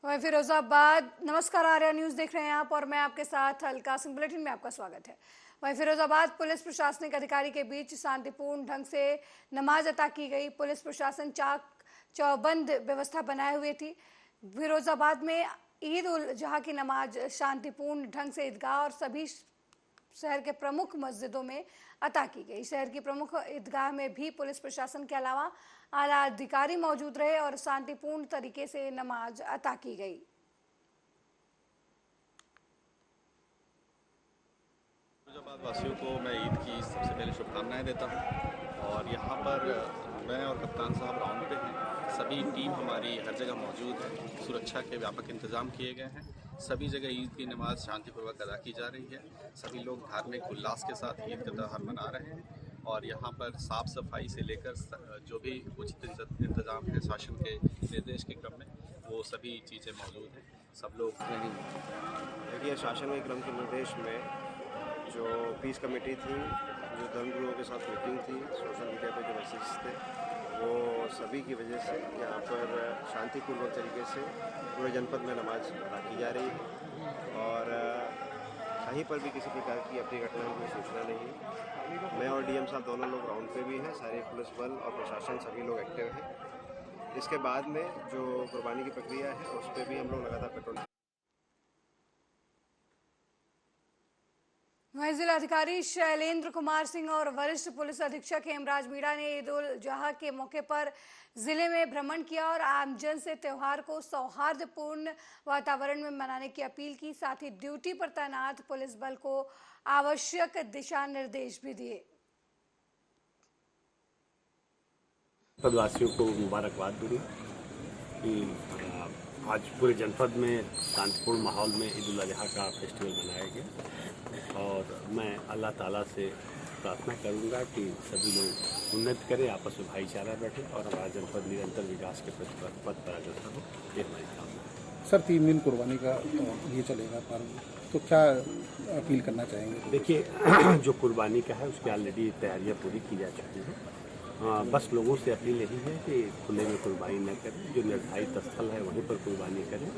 वहीं फिरोजाबाद, नमस्कार, आर्या न्यूज देख रहे हैं आप और मैं आपके साथ अलका सिंह। बुलेटिन में आपका स्वागत है। वहीं फिरोजाबाद पुलिस प्रशासनिक अधिकारी के बीच शांतिपूर्ण ढंग से नमाज अता की गई। पुलिस प्रशासन चाक चौबंद व्यवस्था बनाए हुए थी। फिरोजाबाद में ईद उल जुहा की नमाज शांतिपूर्ण ढंग से ईदगाह और सभी शहर के प्रमुख मस्जिदों में अता की गई। शहर की प्रमुख ईदगाह में भी पुलिस प्रशासन के अलावा आला अधिकारी मौजूद रहे और शांतिपूर्ण तरीके से नमाज अता की गई। फिरोजाबाद वासियों को मैं ईद की सबसे पहले शुभकामनाएं देता हूं और यहाँ पर मैं और कप्तान साहब राउंड पे हैं। सभी टीम हमारी हर जगह मौजूद है। सुरक्षा के व्यापक इंतजाम किए गए हैं। सभी जगह ईद की नमाज शांतिपूर्वक अदा की जा रही है। सभी लोग धार्मिक उल्लास के साथ ईद का त्यौहार मना रहे हैं और यहाँ पर साफ सफाई से लेकर जो भी उचित इंतजाम है शासन के निर्देश के क्रम में, वो सभी चीज़ें मौजूद हैं। सब लोग देखिए, शासन के क्रम के निर्देश में जो पीस कमेटी थी, जो धर्मगुरुओं के साथ मीटिंग थी, सोशल मीडिया पे जो मैसेज थे, वो सभी की वजह से यहाँ पर शांतिपूर्वक तरीके से पूरे जनपद में नमाज अदा की जा रही है और कहीं पर भी किसी प्रकार की अपनी घटना की सूचना नहीं। मैं और डीएम साहब दोनों लोग राउंड पे भी हैं। सारे पुलिस बल और प्रशासन सभी लोग एक्टिव हैं। इसके बाद में जो कुर्बानी की प्रक्रिया है उस पर भी हम लोग लगातार पेट्रोल। वहीं जिलाधिकारी शैलेंद्र कुमार सिंह और वरिष्ठ पुलिस अधीक्षक हेमराज मीणा ने ईद उल जुहा के मौके पर जिले में भ्रमण किया और आमजन से त्योहार को सौहार्दपूर्ण वातावरण में मनाने की अपील की। साथ ही ड्यूटी पर तैनात पुलिस बल को आवश्यक दिशा निर्देश भी दिए। वासियों को मुबारकबाद दूंगा कि आज पूरे जनपद में शांतिपूर्ण माहौल में ईद उल अजहा का फेस्टिवल मनाया गया और मैं अल्लाह ताला से प्रार्थना करूंगा कि सभी लोग उन्नति करें, आपस में भाईचारा बैठे और हमारा जनपद निरंतर विकास के पथ पर अग्रसर हो। ये हमारी कामना है। सर, 3 दिन कुर्बानी का ये चलेगा पर्व, तो क्या अपील करना चाहेंगे? देखिए, जो कुर्बानी का है उसकी ऑलरेडी तैयारियां पूरी की जा चुकी हैं। बस लोगों से अपील यही है कि खुले में कुर्बानी न करें, जो निर्धारित स्थल है वहीं पर कुर्बानी करें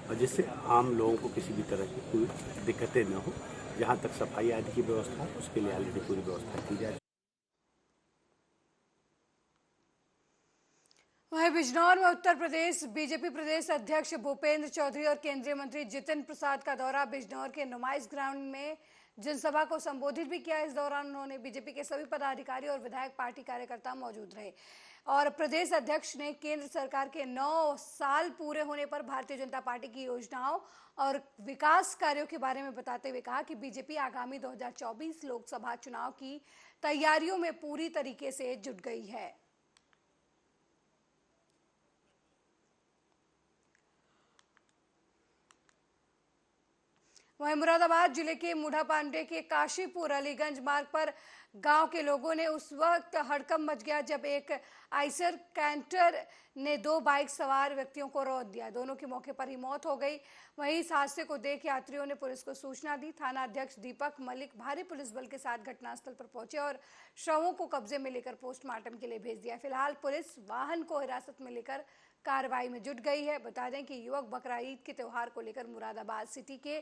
और जिससे आम लोगों को किसी भी तरह की कोई दिक्कतें न हो। जहाँ तक सफाई आदि की व्यवस्था है उसके लिए ऑलरेडी पूरी व्यवस्था की जाए। वहीं बिजनौर में उत्तर प्रदेश बीजेपी प्रदेश अध्यक्ष भूपेंद्र चौधरी और केंद्रीय मंत्री जितिन प्रसाद का दौरा। बिजनौर के नुमाइश ग्राउंड में जनसभा को संबोधित भी किया। इस दौरान उन्होंने बीजेपी के सभी पदाधिकारी और विधायक पार्टी कार्यकर्ता मौजूद रहे और प्रदेश अध्यक्ष ने केंद्र सरकार के 9 साल पूरे होने पर भारतीय जनता पार्टी की योजनाओं और विकास कार्यों के बारे में बताते हुए कहा कि बीजेपी आगामी 2024 लोकसभा चुनाव की तैयारियों में पूरी तरीके से जुट गई है। वहीं मुरादाबाद जिले के मुढ़ा पांडे के काशीपुर अलीगंज मार्ग पर गांव के लोगों ने उस वक्त हड़कंप मच गया जब एक आइसर कैंटर ने 2 बाइक सवार व्यक्तियों को रौंद दिया। दोनों की मौके पर ही मौत हो गई। वहीं इस हादसे को देख यात्रियों ने पुलिस को सूचना दी। थाना अध्यक्ष दीपक मलिक भारी पुलिस बल के साथ घटनास्थल पर पहुंचे और शवों को कब्जे में लेकर पोस्टमार्टम के लिए भेज दिया। फिलहाल पुलिस वाहन को हिरासत में लेकर कार्रवाई में जुट गई है। बता दें कि युवक बकरा ईद के त्योहार को लेकर मुरादाबाद सिटी के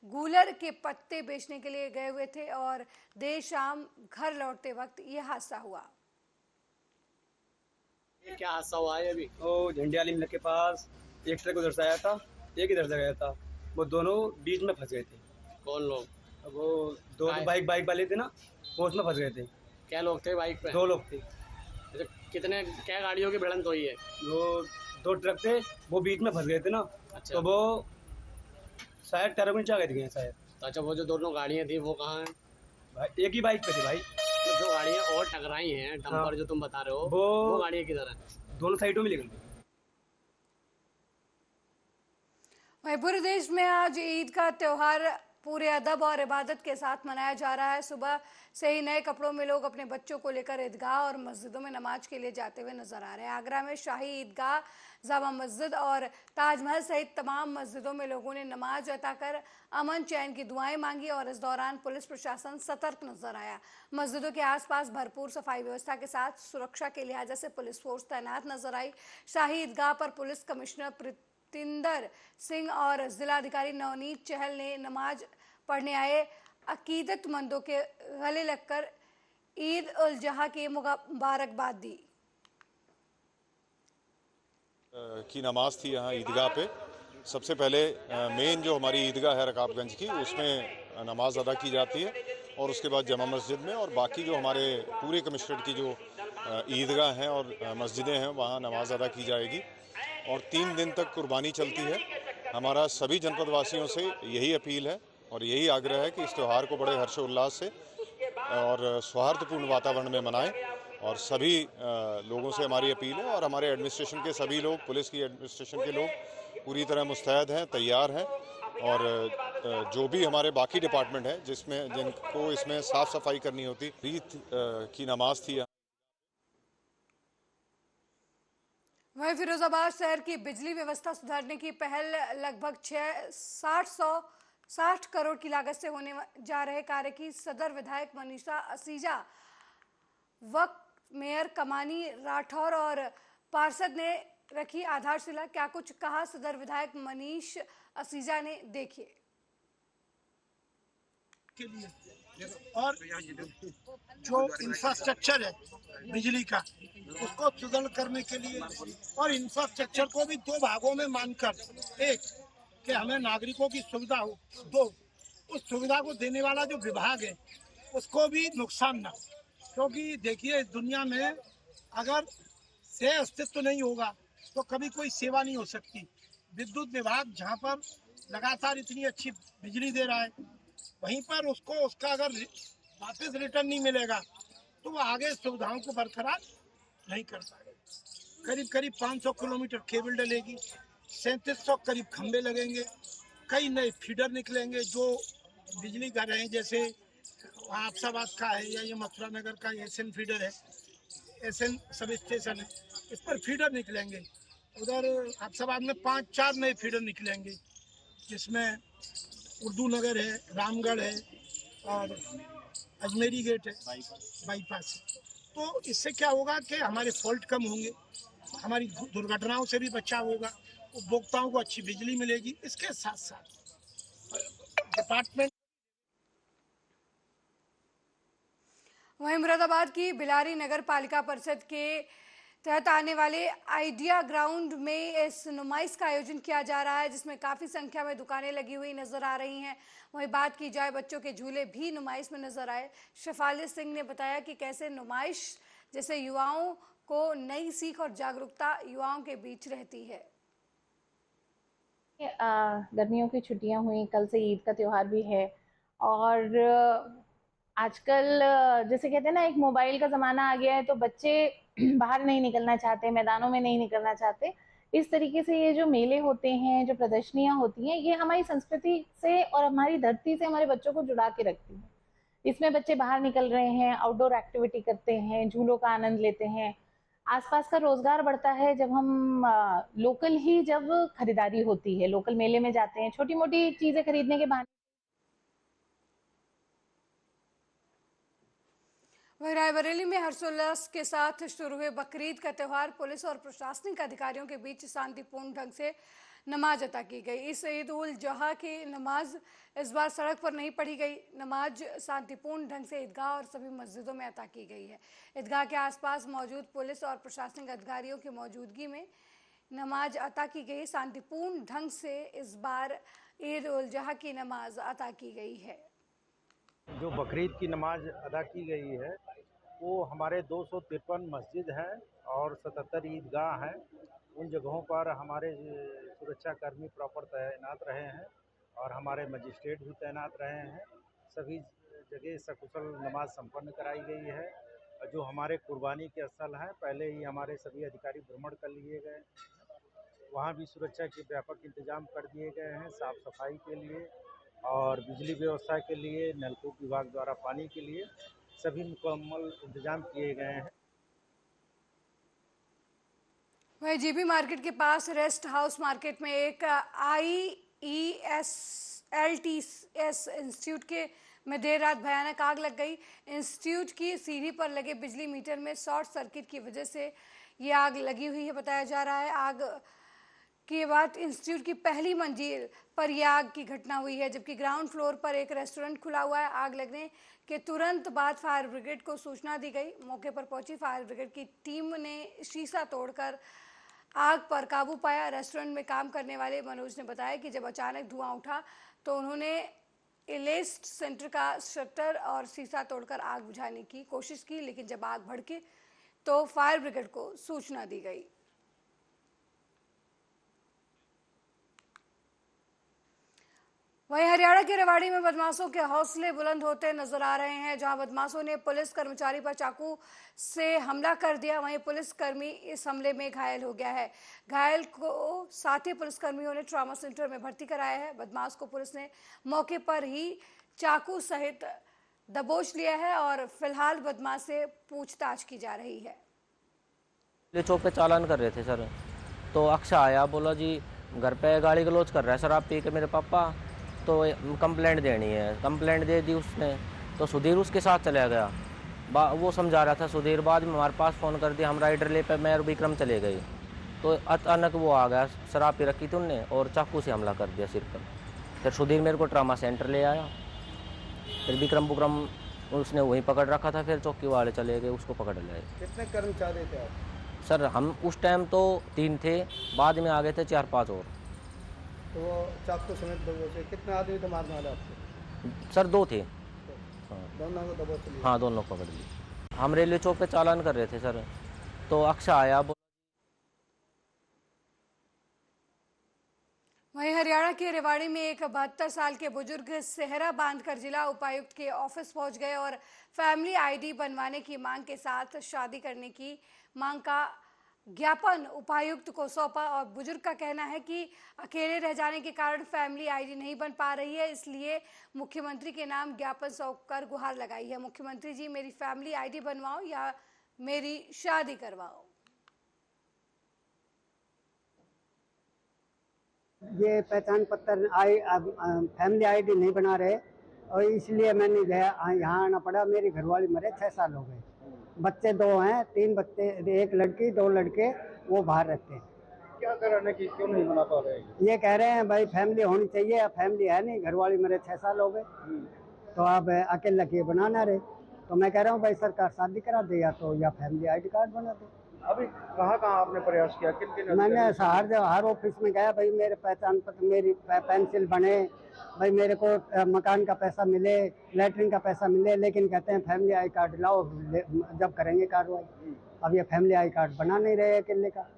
गूलर के पत्ते बेचने के लिए गए हुए थे और देर शाम घर लौटते वक्त यह हादसा हुआ। ये क्या हादसा हुआ है अभी? वो झंडियाली मिल के पास एक ट्रक उधर से आया था, एक इधर से गया था। वो दोनों बीच में फंस गए थे। कौन लोग? वो 2 बाइक वाले थे ना, वो उसमें फंस गए थे। क्या लोग थे बाइक पे? 2 लोग थे। अच्छा, कितने क्या गाड़ियों की भिड़ंत हुई है? वो 2 ट्रक थे, वो बीच में फंस गए थे ना। अच्छा। तो वो शायद टायरों के नीचे आ गए थे शायद। अच्छा, वो जो दोनों गाड़ियां थी वो कहाँ हैं? भाई एक ही बाइक पे थे भाई। तो जो गाड़ियां और टकराई हैं डंपर, हाँ। जो तुम बता रहे हो, वो गाड़ियां किधर हैं? दोनों साइडों में निकल गई। वहीं पूरे देश में आज ईद का त्योहार पूरे अदब और इबादत के साथ मनाया जा रहा है। सुबह से ही नए कपड़ों में लोग अपने बच्चों को लेकर ईदगाह और मस्जिदों में नमाज के लिए जाते हुए नजर आ रहे हैं। आगरा में शाही ईदगाह, जामा मस्जिद और ताजमहल सहित तमाम मस्जिदों में लोगों ने नमाज अता कर अमन चैन की दुआएं मांगी और इस दौरान पुलिस प्रशासन सतर्क नजर आया। मस्जिदों के आसपास भरपूर सफाई व्यवस्था के साथ सुरक्षा के लिहाज से पुलिस फोर्स तैनात नजर आई। शाही ईदगाह पर पुलिस कमिश्नर जतिंदर सिंह और जिलाधिकारी नवनीत चहल ने नमाज पढ़ने आए अकीदतमंदों के गले लगकर ईद उल जुहा की मुबारकबाद दी। की नमाज थी यहाँ ईदगाह पे। सबसे पहले मेन जो हमारी ईदगाह है रकाबगंज की, उसमें नमाज अदा की जाती है और उसके बाद जमा मस्जिद में, और बाकी जो हमारे पूरे कमिश्नरेट की जो ईदगाह हैं और मस्जिदें हैं वहाँ नमाज अदा की जाएगी और 3 दिन तक कुर्बानी चलती है। हमारा सभी जनपद वासियों से यही अपील है और यही आग्रह है कि इस त्यौहार को बड़े हर्षोल्लास से और सौहार्दपूर्ण वातावरण में मनाएं और सभी लोगों से हमारी अपील है और हमारे एडमिनिस्ट्रेशन के सभी लोग, पुलिस की एडमिनिस्ट्रेशन के लोग पूरी तरह मुस्तैद हैं, तैयार हैं और जो भी हमारे बाकी डिपार्टमेंट हैं जिनको इसमें साफ सफाई करनी होती, ईद की नमाज थी। वहीं फिरोजाबाद शहर की बिजली व्यवस्था सुधारने की पहल लगभग 60 करोड़ की लागत से होने जा रहे कार्य की सदर विधायक मनीषा असीजा, वक्त मेयर कमानी राठौर और पार्षद ने रखी आधारशिला। क्या कुछ कहा सदर विधायक मनीष असीजा ने, देखिए। के लिए और जो इंफ्रास्ट्रक्चर है बिजली का, उसको सुदृढ़ करने के लिए और इंफ्रास्ट्रक्चर को भी 2 भागों में मानकर, एक कि हमें नागरिकों की सुविधा हो, 2 उस सुविधा को देने वाला जो विभाग है उसको भी नुकसान ना, क्योंकि देखिए इस दुनिया में अगर से अस्तित्व नहीं होगा तो कभी कोई सेवा नहीं हो सकती। विद्युत विभाग जहाँ पर लगातार इतनी अच्छी बिजली दे रहा है, वहीं पर उसको उसका अगर वापस रिटर्न नहीं मिलेगा तो वो आगे सुविधाओं को बरकरार नहीं कर पाएगा। करीब करीब 500 किलोमीटर केबल डलेगी, 3700 करीब खंबे लगेंगे, कई नए फीडर निकलेंगे जो बिजली घर हैं, जैसे हाफसाबाद का है या ये मथुरा नगर का एसएन फीडर है, एसएन सब स्टेशन है, इस पर फीडर निकलेंगे। उधर हाफसाबाद में 5-4 नए फीडर निकलेंगे, जिसमें उर्दू नगर है, रामगढ़ है और अजमेरी गेट है, बाईपास है। तो इससे क्या होगा कि हमारे फॉल्ट कम होंगे, हमारी दुर्घटनाओं से भी बचाव होगा, उपभोक्ताओं को अच्छी बिजली मिलेगी। इसके साथ साथ डिपार्टमेंट। वहीं मुरादाबाद की बिलारी नगर पालिका परिषद के तहत आने वाले आइडिया ग्राउंड में इस नुमाइश का आयोजन किया जा रहा है, जिसमें काफ़ी संख्या में दुकानें लगी हुई नजर आ रही हैं। वहीं बात की जाए बच्चों के झूले भी नुमाइश में नजर आए। शेफाली सिंह ने बताया कि कैसे नुमाइश जैसे युवाओं को नई सीख और जागरूकता युवाओं के बीच रहती है। गर्मियों की छुट्टियां हुई, कल से ईद का त्यौहार भी है और आजकल जैसे कहते हैं ना, एक मोबाइल का ज़माना आ गया है, तो बच्चे बाहर नहीं निकलना चाहते, मैदानों में नहीं निकलना चाहते। इस तरीके से ये जो मेले होते हैं, जो प्रदर्शनियां होती हैं, ये हमारी संस्कृति से और हमारी धरती से हमारे बच्चों को जुड़ा के रखती हैं। इसमें बच्चे बाहर निकल रहे हैं, आउटडोर एक्टिविटी करते हैं, झूलों का आनंद लेते हैं। आसपास का रोजगार बढ़ता है जब हम लोकल ही जब खरीदारी होती है, लोकल मेले में जाते हैं, छोटी मोटी चीज़ें खरीदने के बहाने। वहीं रायबरेली में हर्षोल्लास के साथ शुरू हुए बकरीद का त्यौहार पुलिस और प्रशासनिक अधिकारियों के बीच शांतिपूर्ण ढंग से नमाज अता की गई। इस ईद उल जुहा की नमाज इस बार सड़क पर नहीं पढ़ी गई। नमाज शांतिपूर्ण ढंग से ईदगाह और सभी मस्जिदों में अता की गई है। ईदगाह के आसपास मौजूद पुलिस और प्रशासनिक अधिकारियों की मौजूदगी में नमाज अता की गई। शांतिपूर्ण ढंग से इस बार ईद उल जुहा की नमाज अता की गई है। जो बकरीद की नमाज अदा की गई है वो हमारे 253 मस्जिद हैं और 77 ईदगाह हैं। उन जगहों पर हमारे सुरक्षाकर्मी प्रॉपर तैनात रहे हैं और हमारे मजिस्ट्रेट भी तैनात रहे हैं। सभी जगह सकुशल नमाज संपन्न कराई गई है। जो हमारे कुर्बानी के स्थल हैं, पहले ही हमारे सभी अधिकारी भ्रमण कर लिए गए, वहाँ भी सुरक्षा के व्यापक इंतजाम कर दिए गए हैं, साफ़ सफाई के लिए और बिजली व्यवस्था के लिए, नलकूप विभाग द्वारा पानी के लिए सभी मुकम्मल इंतजाम किए गए हैं। वहीं जीबी मार्केट के पास रेस्ट हाउस मार्केट में एक IESLTS इंस्टीट्यूट के में देर रात भयानक आग लग गई। इंस्टीट्यूट की सीढ़ी पर लगे बिजली मीटर में शॉर्ट सर्किट की वजह से ये आग लगी हुई है, बताया जा रहा है। आग कि ये बात इंस्टीट्यूट की पहली मंजिल पर यह आग की घटना हुई है, जबकि ग्राउंड फ्लोर पर एक रेस्टोरेंट खुला हुआ है। आग लगने के तुरंत बाद फायर ब्रिगेड को सूचना दी गई। मौके पर पहुंची फायर ब्रिगेड की टीम ने शीशा तोड़कर आग पर काबू पाया। रेस्टोरेंट में काम करने वाले मनोज ने बताया कि जब अचानक धुआं उठा तो उन्होंने इलेस्ट सेंटर का शटर और शीशा तोड़कर आग बुझाने की कोशिश की, लेकिन जब आग भड़की तो फायर ब्रिगेड को सूचना दी गई। वहीं हरियाणा के रेवाड़ी में बदमाशों के हौसले बुलंद होते नजर आ रहे हैं, जहां बदमाशों ने पुलिस कर्मचारी पर चाकू से हमला कर दिया। वहीं पुलिसकर्मी इस हमले में घायल हो गया है। घायल को साथी पुलिसकर्मियों ने ट्रॉमा सेंटर में भर्ती कराया है। बदमाश को पुलिस ने मौके पर ही चाकू सहित दबोच लिया है और फिलहाल बदमाश से पूछताछ की जा रही है। चौक पे चालान कर रहे थे सर, तो अक्षय आया, बोला जी घर पे गाली गलौज कर रहा है सर आप पी के मेरे पापा, तो कंप्लेंट देनी है। कंप्लेंट दे दी उसने, तो सुधीर उसके साथ चला गया। वो समझा रहा था सुधीर, बाद में हमारे पास फ़ोन कर दिया, हम राइडर ले पे मैं और विक्रम चले गए। तो अचानक वो आ गया, शराब पी रखी थी उनने और चाकू से हमला कर दिया सिर पर। फिर सुधीर मेरे को ट्रामा सेंटर ले आया, फिर विक्रम उसने वहीं पकड़ रखा था, फिर चौकी वाले चले गए, उसको पकड़ लाए। कितने कर्मचारी थे आप? सर हम उस टाइम तो 3 थे, बाद में आ गए थे 4-5 और। तो चाकू समेत दबोचे, कितने आदमी थे मारने वाले आपको? सर 2 थे। दोनों को दबोच लिया? हाँ दोनों पकड़ लिए। हम रेलवे चौक पे चालान कर रहे थे सर, तो अक्षय आया। वहीं हरियाणा के रेवाड़ी में एक 72 साल के बुजुर्ग सेहरा बांधकर जिला उपायुक्त के ऑफिस पहुंच गए और फैमिली आईडी बनवाने की मांग के साथ शादी करने की मांग का ज्ञापन उपायुक्त को सौंपा। और बुजुर्ग का कहना है कि अकेले रह जाने के कारण फैमिली आईडी नहीं बन पा रही है, इसलिए मुख्यमंत्री के नाम ज्ञापन सौंपकर गुहार लगाई है। मुख्यमंत्री जी मेरी फैमिली आईडी बनवाओ या मेरी शादी करवाओ। ये पहचान पत्र फैमिली आईडी नहीं बना रहे और इसलिए मैंने यहाँ आना पड़ा। मेरी घरवाली मरे 6 साल हो गए, बच्चे 2 हैं, 3 बच्चे, 1 लड़की 2 लड़के, वो बाहर रहते हैं। क्या कराने की क्यों नहीं बना पा रहे? ये कह रहे हैं भाई फैमिली होनी चाहिए, अब फैमिली है नहीं, घरवाली मरे 6 साल हो गए, तो अब अकेला के बनाना रहे। तो मैं कह रहा हूँ भाई सरकार शादी करा दे या तो या फैमिली आईडी कार्ड बना दे। अभी कहाँ आपने प्रयास किया? किन मैंने हर ऑफिस में गया, भाई मेरे पहचान पत्र, मेरी पेंसिल बने, भाई मेरे को मकान का पैसा मिले, लेटरिन का पैसा मिले, लेकिन कहते हैं फैमिली आई कार्ड लाओ जब करेंगे कार्रवाई। अब ये फैमिली आई कार्ड बना नहीं रहे अकेले का।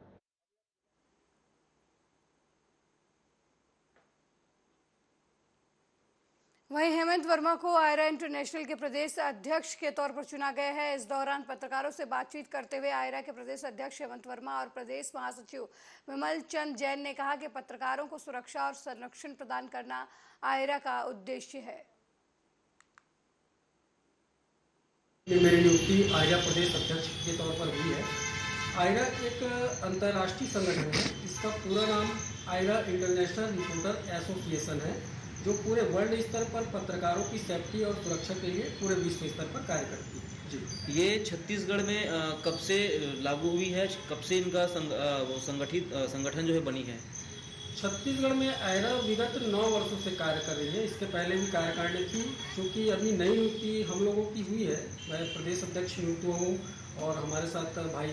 वहीं हेमंत वर्मा को आयरा इंटरनेशनल के प्रदेश अध्यक्ष के तौर पर चुना गया है। इस दौरान पत्रकारों से बातचीत करते हुए आयरा के प्रदेश अध्यक्ष हेमंत वर्मा और प्रदेश महासचिव विमल चंद जैन ने कहा कि पत्रकारों को सुरक्षा और संरक्षण प्रदान करना आयरा का उद्देश्य है। मेरी नियुक्ति आयरा प्रदेश अध्यक्ष के तौर पर हुई है। आयरा एक अंतर्राष्ट्रीय संगठन है, इसका पूरा नाम आयरा इंटरनेशनल रिपोर्टर एसोसिएशन है, जो पूरे वर्ल्ड स्तर पर पत्रकारों की सेफ्टी और सुरक्षा के लिए पूरे विश्व स्तर पर कार्य करती है। जी, ये छत्तीसगढ़ में कब से लागू हुई है, कब से इनका संगठन जो है बनी है? छत्तीसगढ़ में आयरा विगत 9 वर्षों से कार्य कर रही है। इसके पहले भी कार्यकारिणी थी, क्योंकि अभी नई नियुक्ति हम लोगों की हुई है। मैं प्रदेश अध्यक्ष नियुक्त हुआ हूँ और हमारे साथ भाई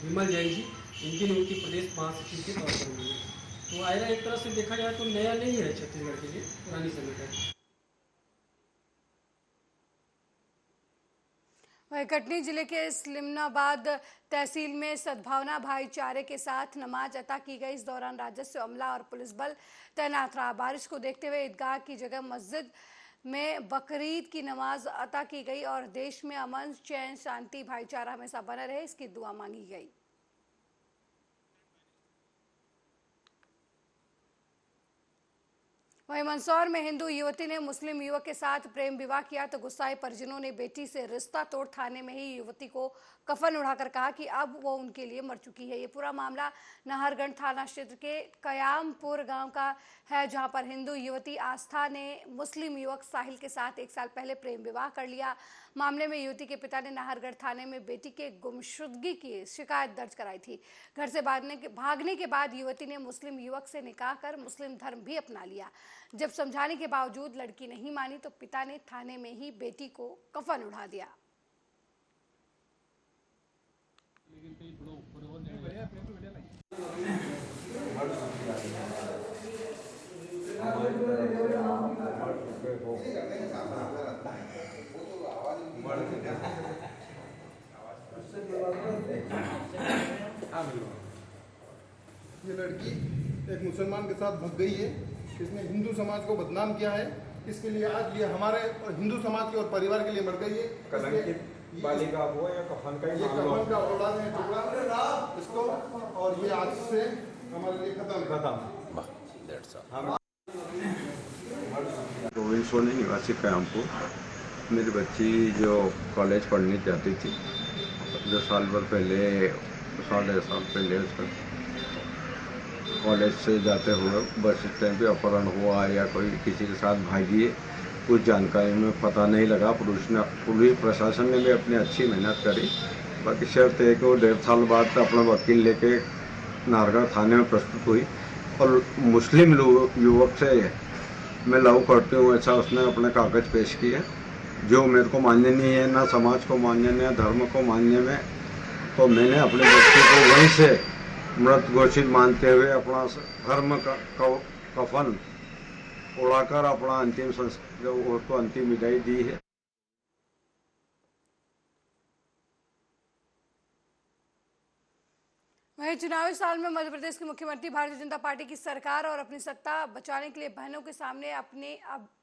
विमल जैन जी, इनकी नियुक्ति प्रदेश महासचिव के तौर पर हुई है। तो आयरा एक तरह से देखा जाए तो नया नहीं है छत्तीसगढ़ के लिए, पुरानी संगठन। वहीं कटनी जिले के स्लिमनाबाद तहसील में सद्भावना भाईचारे के साथ नमाज अता की गई। इस दौरान राजस्व अमला और पुलिस बल तैनात रहा। बारिश को देखते हुए ईदगाह की जगह मस्जिद में बकरीद की नमाज अता की गई और देश में अमन, चैन, शांति, भाईचारा हमेशा बना रहे, इसकी दुआ मांगी गई। वहीं मंदसौर में हिंदू युवती ने मुस्लिम युवक के साथ प्रेम विवाह किया तो गुस्साए परिजनों ने बेटी से रिश्ता तोड़ थाने में ही युवती को कफन उड़ाकर कहा कि अब वो उनके लिए मर चुकी है। ये पूरा मामला नाहरगढ़ थाना क्षेत्र के कयामपुर गांव का है, जहां पर हिंदू युवती आस्था ने मुस्लिम युवक साहिल के साथ 1 साल पहले प्रेम विवाह कर लिया। मामले में युवती के पिता ने नाहरगढ़ थाने में बेटी के गुमशुदगी की शिकायत दर्ज कराई थी। घर से भागने के बाद युवती ने मुस्लिम युवक से निकाह कर मुस्लिम धर्म भी अपना लिया। जब समझाने के बावजूद लड़की नहीं मानी तो पिता ने थाने में ही बेटी को कफन उड़ा दिया। ये लड़की एक मुसलमान के साथ भग गई है। इसने हिंदू समाज को बदनाम किया है। इसके लिए आज ये हमारे हिंदू समाज के और परिवार के लिए मर गई है। कलंकित बालिका हो या कफन का टुकड़ा इसको, और ये आज से हमारे लिए खत्म। गोविंद सोनी निवासी कयामपुर। मेरी बच्ची जो कॉलेज पढ़ने जाती थी, जो साल भर पहले 1.5 साल पहले उसका कॉलेज से जाते हुए बस स्टैंड पे अपहरण हुआ या कोई किसी के साथ भागी है, कुछ जानकारी में पता नहीं लगा। पुलिस प्रशासन ने भी अपनी अच्छी मेहनत करी। बाकी शर्त है कि वो 1.5 साल बाद अपना वकील लेके नाहरगढ़ थाने में प्रस्तुत हुई और मुस्लिम युवक से मैं लव करती हूँ ऐसा उसने अपने कागज पेश किए, जो मेरे को मान्य नहीं है, ना समाज को मान्य नहीं है, धर्म को मान्य में। तो मैंने अपने बच्चे को वहीं से मृत घोषित मानते हुए अपना धर्म का कफन उड़ाकर अपना अंतिम विदाई दी है। वहीं चुनावी साल में मध्य प्रदेश के मुख्यमंत्री भारतीय जनता पार्टी की सरकार और अपनी सत्ता बचाने के लिए बहनों के सामने अपनी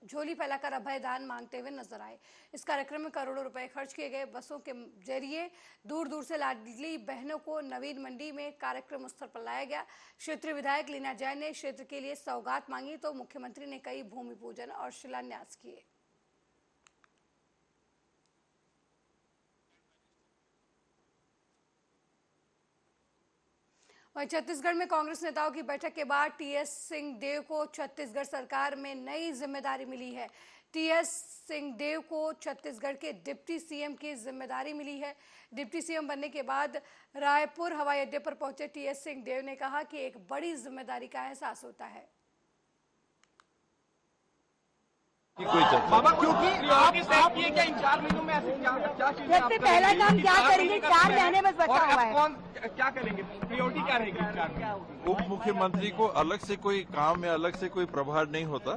झोली फैलाकर अभयदान मांगते हुए नजर आए। इस कार्यक्रम में करोड़ों रुपए खर्च किए गए। बसों के जरिए दूर दूर से लाडली बहनों को नवीन मंडी में कार्यक्रम स्थल पर लाया गया। क्षेत्रीय विधायक लीना जैन ने क्षेत्र के लिए सौगात मांगी तो मुख्यमंत्री ने कई भूमि पूजन और शिलान्यास किए। वहीं छत्तीसगढ़ में कांग्रेस नेताओं की बैठक के बाद टीएस सिंहदेव को छत्तीसगढ़ सरकार में नई जिम्मेदारी मिली है। टीएस सिंहदेव को छत्तीसगढ़ के डिप्टी सीएम की जिम्मेदारी मिली है। डिप्टी सीएम बनने के बाद रायपुर हवाई अड्डे पर पहुंचे टीएस सिंहदेव ने कहा कि एक बड़ी जिम्मेदारी का एहसास होता है। बाबा, क्योंकि आप ये क्या इन 4 महीनों में ऐसे सबसे पहला काम क्या करेंगे? 4 महीने बस बचा हुआ है। कौन क्या करेंगे? प्रायोरिटी क्या रहेगी? उप मुख्यमंत्री को अलग से कोई काम या अलग से कोई प्रभार नहीं होता।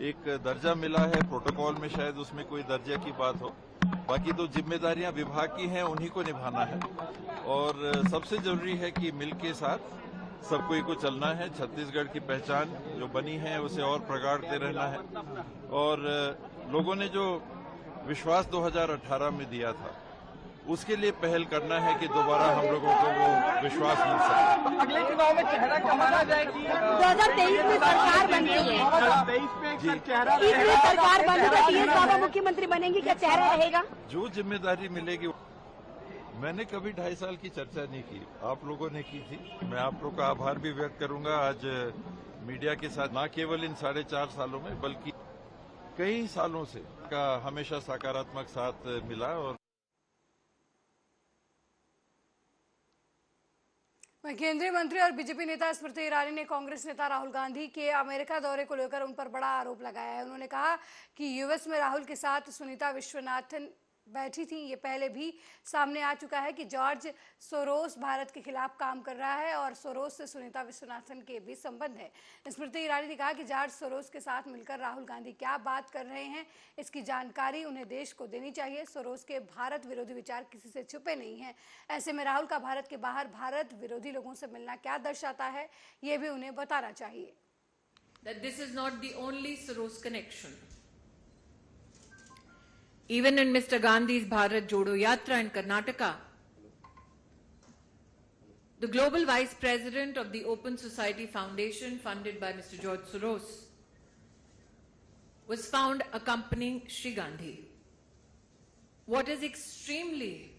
एक दर्जा मिला है प्रोटोकॉल में, शायद उसमें कोई दर्जा की बात हो। बाकी तो जिम्मेदारियां विभाग की हैं, उन्हीं को निभाना है। और सबसे जरूरी है कि मिल के साथ सब कोई को चलना है। छत्तीसगढ़ की पहचान जो बनी है उसे और प्रगाढ़ते रहना है। और लोगों ने जो विश्वास 2018 में दिया था उसके लिए पहल करना है कि दोबारा हम लोगों को वो विश्वास मिल सके। तो अगले चुनाव में चेहरा कमाना जाएगी। 2023 में सरकार बनती है। 2023 में चेहरा सरकार बनेगा, टीएस बाबा मुख्यमंत्री बनेंगे, क्या चेहरा रहेगा? जो जिम्मेदारी मिलेगी। मैंने कभी 2.5 साल की चर्चा नहीं की, आप लोगों ने की थी। मैं आप लोगों का आभार भी व्यक्त करूंगा आज मीडिया के साथ, न केवल इन 4.5 सालों में बल्कि कई सालों से का हमेशा सकारात्मक साथ मिला। और केंद्रीय मंत्री और बीजेपी नेता स्मृति ईरानी ने कांग्रेस नेता राहुल गांधी के अमेरिका दौरे को लेकर उन पर बड़ा आरोप लगाया है। उन्होंने कहा कि यूएस में राहुल के साथ सुनीता विश्वनाथन बैठी थी। ये पहले भी सामने आ चुका है कि जॉर्ज सोरोस भारत के खिलाफ काम कर रहा है और सोरोस से सुनीता विश्वनाथन के भी संबंध है। स्मृति ईरानी ने कहा कि जॉर्ज सोरोस के साथ मिलकर राहुल गांधी क्या बात कर रहे हैं, इसकी जानकारी उन्हें देश को देनी चाहिए। सोरोस के भारत विरोधी विचार किसी से छुपे नहीं हैं। ऐसे में राहुल का भारत के बाहर भारत विरोधी लोगों से मिलना क्या दर्शाता है, ये भी उन्हें बताना चाहिए। That this is not the only Soros connection. Even in Mr. Gandhi's Bharat Jodo Yatra in Karnataka, the global vice president of the Open Society Foundation, funded by Mr. George Soros, was found accompanying Shri Gandhi. What is extremely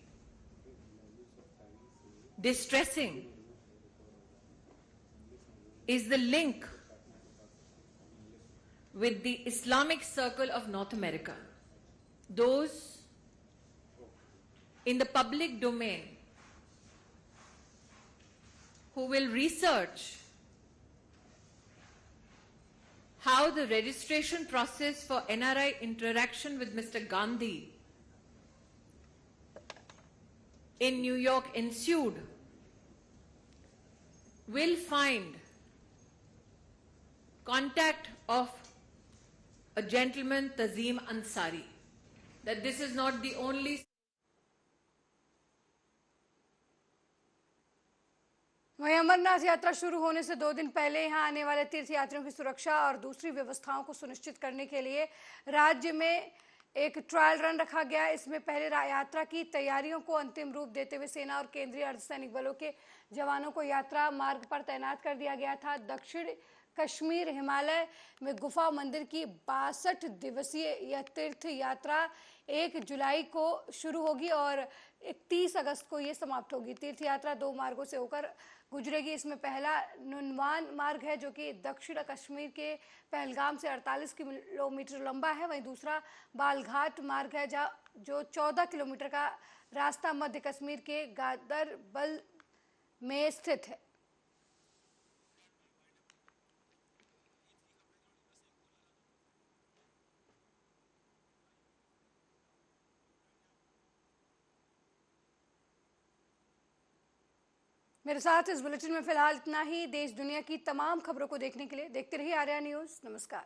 distressing is the link with the Islamic Circle of North America. Those in the public domain who will research how the registration process for NRI interaction with Mr. Gandhi in New York ensued will find contact of a gentleman, Tazim Ansari, that this is not the only. वहीं अमरनाथ यात्रा शुरू होने से 2 दिन पहले यहां आने वाले तीर्थयात्रियों की सुरक्षा और दूसरी व्यवस्थाओं को सुनिश्चित करने के लिए राज्य में एक ट्रायल रन रखा गया। इसमें पहले यात्रा की तैयारियों को अंतिम रूप देते हुए सेना और केंद्रीय अर्धसैनिक बलों के जवानों को यात्रा मार्ग पर तैनात कर दिया गया था। दक्षिण कश्मीर हिमालय में गुफा मंदिर की 62 दिवसीय यह तीर्थ यात्रा 1 जुलाई को शुरू होगी और 31 अगस्त को ये समाप्त होगी। तीर्थ यात्रा 2 मार्गों से होकर गुजरेगी। इसमें पहला नुनवान मार्ग है जो कि दक्षिण कश्मीर के पहलगाम से 48 किलोमीटर लंबा है। वहीं दूसरा बालघाट मार्ग है जो 14 किलोमीटर का रास्ता मध्य कश्मीर के गादरबल में स्थित है। मेरे साथ इस बुलेटिन में फिलहाल इतना ही। देश दुनिया की तमाम खबरों को देखने के लिए देखते रहिए आर्या न्यूज़। नमस्कार।